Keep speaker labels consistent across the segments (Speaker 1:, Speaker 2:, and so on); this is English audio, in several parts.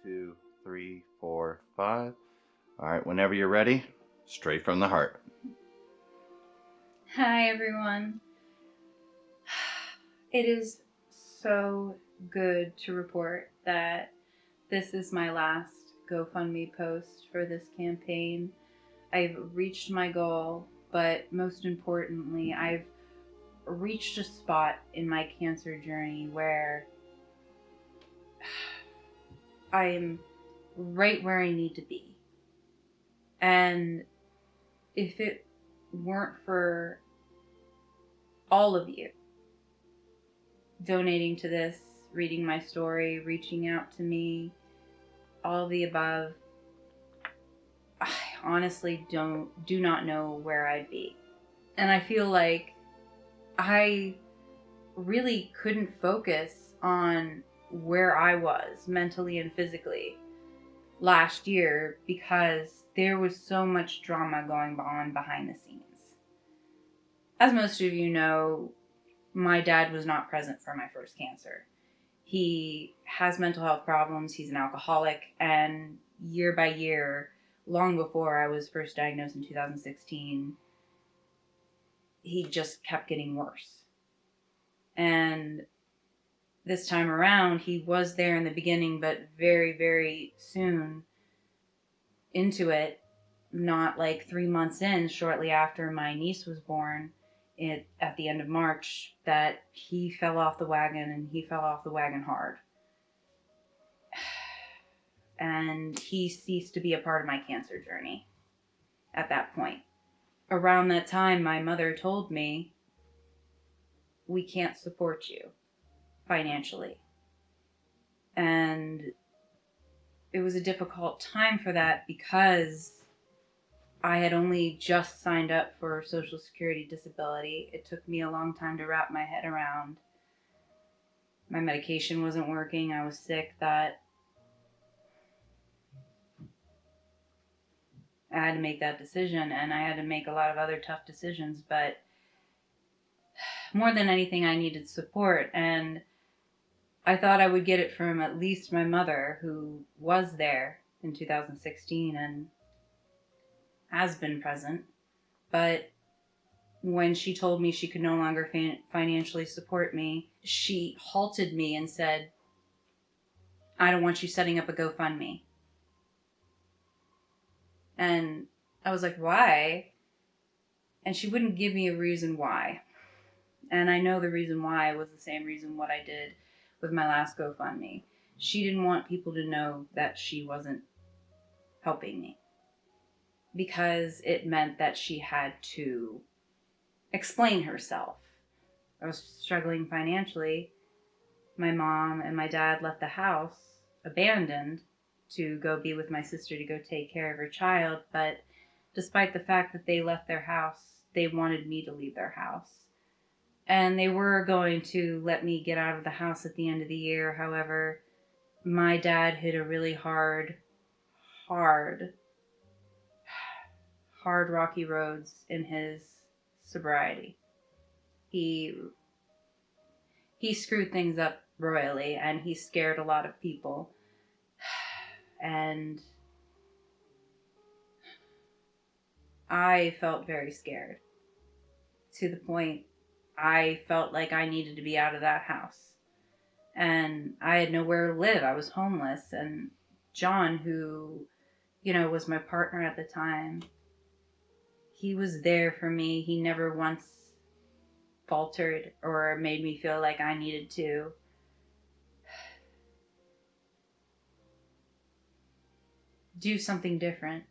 Speaker 1: 2, 3, 4, 5. All right, whenever you're ready, straight from the heart.
Speaker 2: Hi, everyone. It is so good to report that this is my last GoFundMe post for this campaign. I've reached my goal, but most importantly, I've reached a spot in my cancer journey where I'm right where I need to be. And if it weren't for all of you donating to this, reading my story, reaching out to me, all of the above, I honestly do not know where I'd be. And I feel like I really couldn't focus on where I was mentally and physically last year because there was so much drama going on behind the scenes. As most of you know, my dad was not present for my first cancer. He has mental health problems, he's an alcoholic, and year by year, long before I was first diagnosed in 2016, he just kept getting worse. And this time around, he was there in the beginning, but very, very soon into it, not like 3 months in, shortly after my niece was born, at the end of March, that he fell off the wagon, and he fell off the wagon hard. And he ceased to be a part of my cancer journey at that point. Around that time, my mother told me, we can't support you financially. And it was a difficult time for that because I had only just signed up for Social Security disability. It took me a long time to wrap my head around. My medication wasn't working. I was sick that I had to make that decision, and I had to make a lot of other tough decisions, but more than anything, I needed support. And I thought I would get it from at least my mother, who was there in 2016 and has been present. But when she told me she could no longer financially support me, she halted me and said, I don't want you setting up a GoFundMe. And I was like, why? And she wouldn't give me a reason why. And I know the reason why was the same reason what I did with my last GoFundMe. She didn't want people to know that she wasn't helping me because it meant that she had to explain herself. I was struggling financially. My mom and my dad left the house abandoned to go be with my sister to go take care of her child, but despite the fact that they left their house, they wanted me to leave their house. And they were going to let me get out of the house at the end of the year. However, my dad hit a really hard, rocky roads in his sobriety. He he screwed things up royally, and he scared a lot of people. And I felt very scared, to the point I felt like I needed to be out of that house. And I had nowhere to live. I was homeless. And John, who, was my partner at the time, he was there for me. He never once faltered or made me feel like I needed to do something different.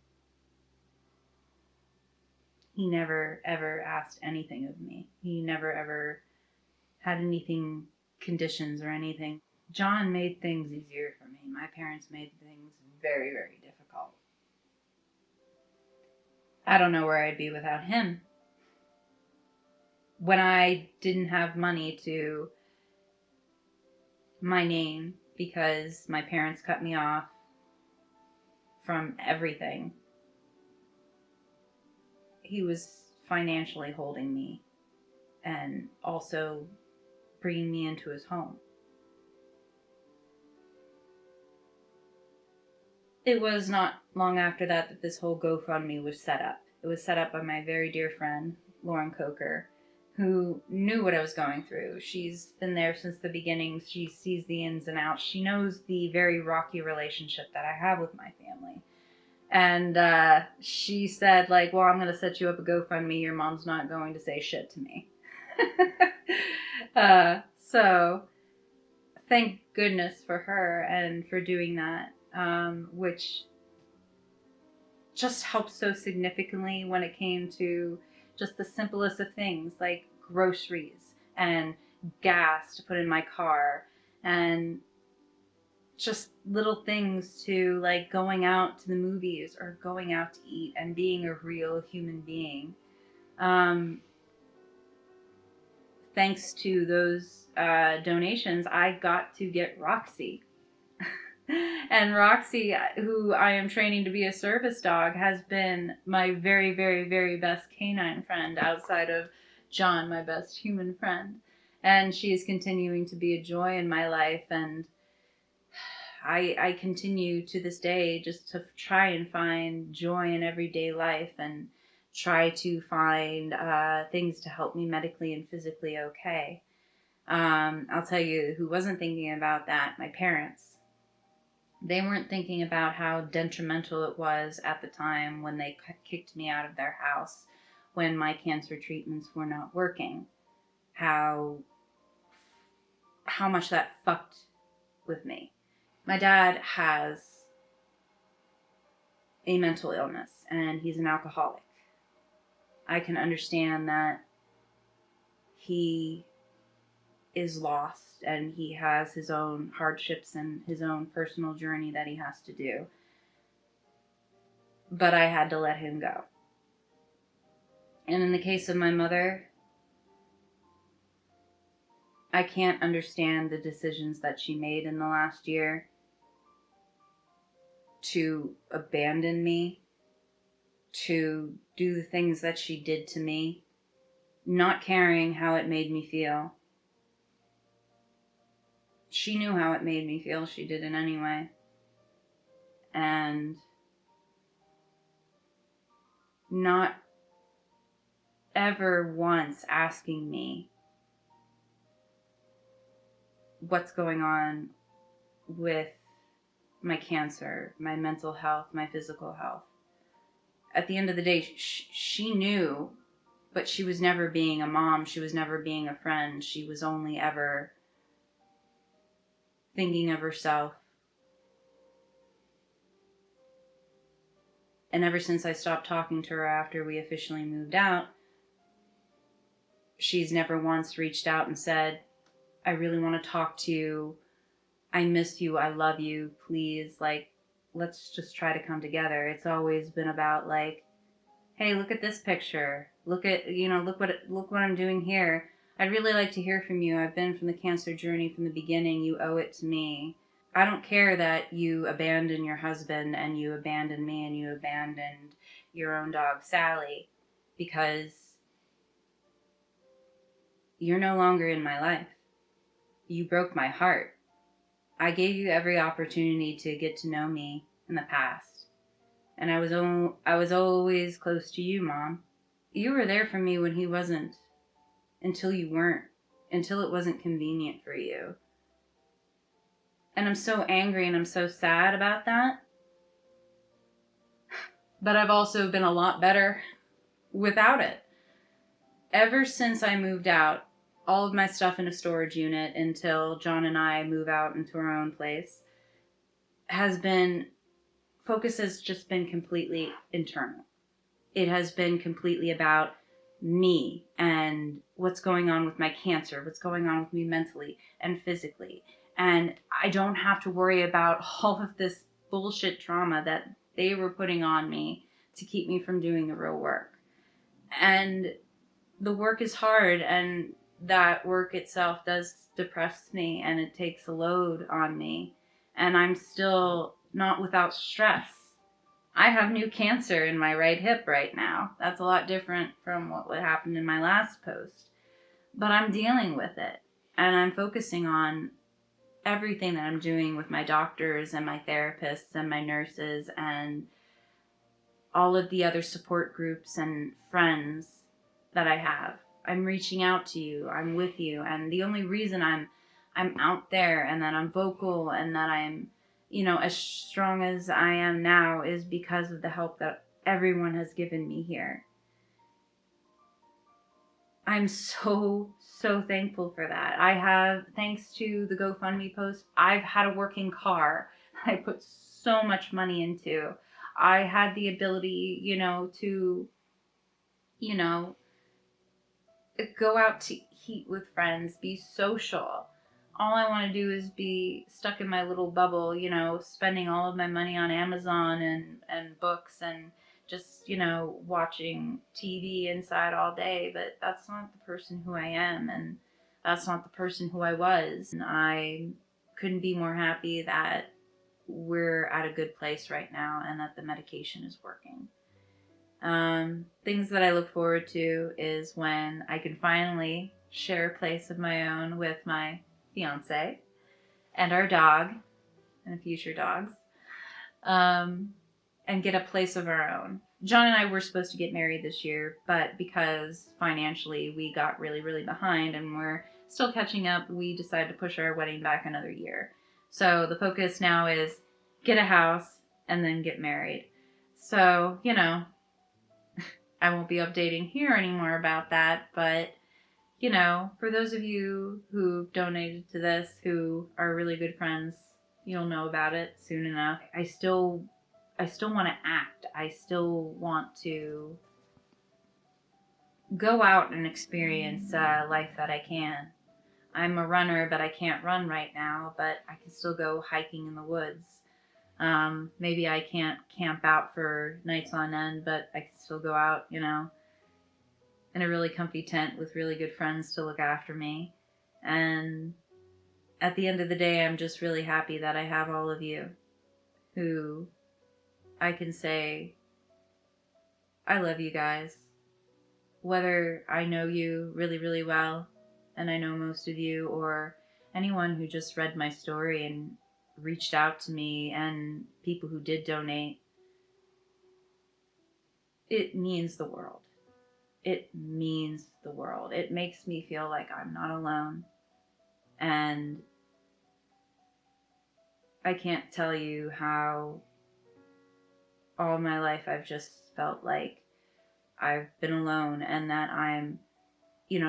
Speaker 2: He never ever asked anything of me. He never ever had anything, conditions or anything. John made things easier for me. My parents made things very, very difficult. I don't know where I'd be without him. When I didn't have money to my name because my parents cut me off from everything, he was financially holding me and also bringing me into his home. It was not long after that that this whole GoFundMe was set up. It was set up by my very dear friend, Lauren Coker, who knew what I was going through. She's been there since the beginning. She sees the ins and outs. She knows the very rocky relationship that I have with my family. And she said, like, well, I'm going to set you up a GoFundMe. Your mom's not going to say shit to me. So thank goodness for her and for doing that, which just helped so significantly when it came to just the simplest of things like groceries and gas to put in my car and just little things to like going out to the movies or going out to eat and being a real human being. Thanks to those donations, I got to get Roxy. And Roxy, who I am training to be a service dog, has been my very, very, very best canine friend outside of John, my best human friend. And she is continuing to be a joy in my life. And I continue to this day just to try and find joy in everyday life and try to find things to help me medically and physically okay. I'll tell you who wasn't thinking about that, my parents. They weren't thinking about how detrimental it was at the time when they kicked me out of their house when my cancer treatments were not working. How much that fucked with me. My dad has a mental illness and he's an alcoholic. I can understand that he is lost and he has his own hardships and his own personal journey that he has to do. But I had to let him go. And in the case of my mother, I can't understand the decisions that she made in the last year to abandon me, to do the things that she did to me, not caring how it made me feel. She knew how it made me feel. She did it anyway. And not ever once asking me what's going on with my cancer, my mental health, my physical health. At the end of the day, she knew, but she was never being a mom. She was never being a friend. She was only ever thinking of herself. And ever since I stopped talking to her after we officially moved out, she's never once reached out and said, I really want to talk to you. I miss you. I love you. Please, like, let's just try to come together. It's always been about like, hey, look at this picture. Look what I'm doing here. I'd really like to hear from you. I've been from the cancer journey from the beginning. You owe it to me. I don't care that you abandoned your husband and you abandoned me and you abandoned your own dog, Sally, because you're no longer in my life. You broke my heart. I gave you every opportunity to get to know me in the past. And I was always close to you, Mom. You were there for me when he wasn't, until you weren't, until it wasn't convenient for you. And I'm so angry and I'm so sad about that. But I've also been a lot better without it. Ever since I moved out, all of my stuff in a storage unit until John and I move out into our own place focus has just been completely internal. It has been completely about me and what's going on with my cancer, what's going on with me mentally and physically. And I don't have to worry about all of this bullshit trauma that they were putting on me to keep me from doing the real work. And the work is hard, and that work itself does depress me, and it takes a load on me. And I'm still not without stress. I have new cancer in my right hip right now. That's a lot different from what happened in my last post. But I'm dealing with it, and I'm focusing on everything that I'm doing with my doctors and my therapists and my nurses and all of the other support groups and friends that I have. I'm reaching out to you. I'm with you. And the only reason I'm out there and that I'm vocal and that I'm, as strong as I am now is because of the help that everyone has given me here. I'm so, so thankful for that. I have, thanks to the GoFundMe post, I've had a working car I put so much money into. I had the ability, to, you know, go out to eat with friends, be social. All I want to do is be stuck in my little bubble, spending all of my money on Amazon and books and just, watching TV inside all day. But that's not the person who I am, and that's not the person who I was. And I couldn't be more happy that we're at a good place right now and that the medication is working. Things that I look forward to is when I can finally share a place of my own with my fiance and our dog and future dogs, and get a place of our own. John and I were supposed to get married this year, but because financially we got really, really behind and we're still catching up, we decided to push our wedding back another year. So the focus now is get a house and then get married. So, I won't be updating here anymore about that, but for those of you who donated to this, who are really good friends, you'll know about it soon enough. I still want to act. I still want to go out and experience life that I can. I'm a runner, but I can't run right now, but I can still go hiking in the woods. Maybe I can't camp out for nights on end, but I can still go out, in a really comfy tent with really good friends to look after me. And at the end of the day, I'm just really happy that I have all of you who I can say, I love you guys. Whether I know you really, really well, and I know most of you, or anyone who just read my story and reached out to me, and people who did donate, it means the world. It means the world. It makes me feel like I'm not alone. And I can't tell you how all my life I've just felt like I've been alone and that I'm,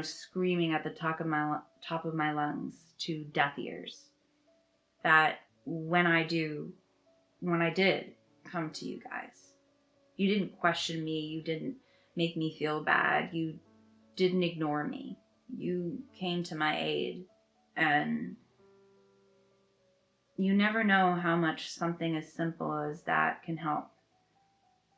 Speaker 2: screaming at the top of my lungs to deaf ears. That when I did come to you guys, you didn't question me, you didn't make me feel bad, you didn't ignore me. You came to my aid, and you never know how much something as simple as that can help.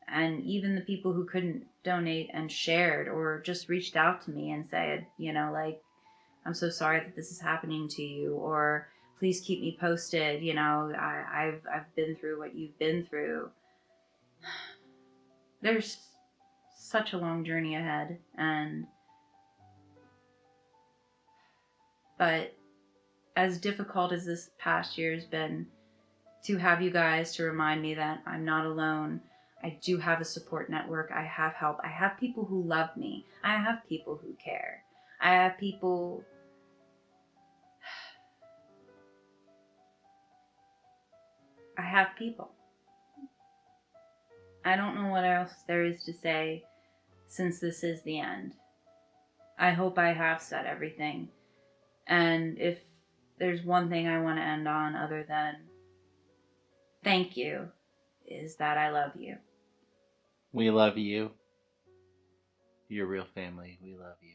Speaker 2: And even the people who couldn't donate and shared or just reached out to me and said, I'm so sorry that this is happening to you, or please keep me posted. I've been through what you've been through. There's such a long journey ahead, but as difficult as this past year has been, to have you guys to remind me that I'm not alone. I do have a support network. I have help. I have people who love me. I have people who care. I have people. I have people. I don't know what else there is to say since this is the end. I hope I have said everything. And if there's one thing I want to end on other than thank you, is that I love you.
Speaker 1: We love you. You're real family. We love you.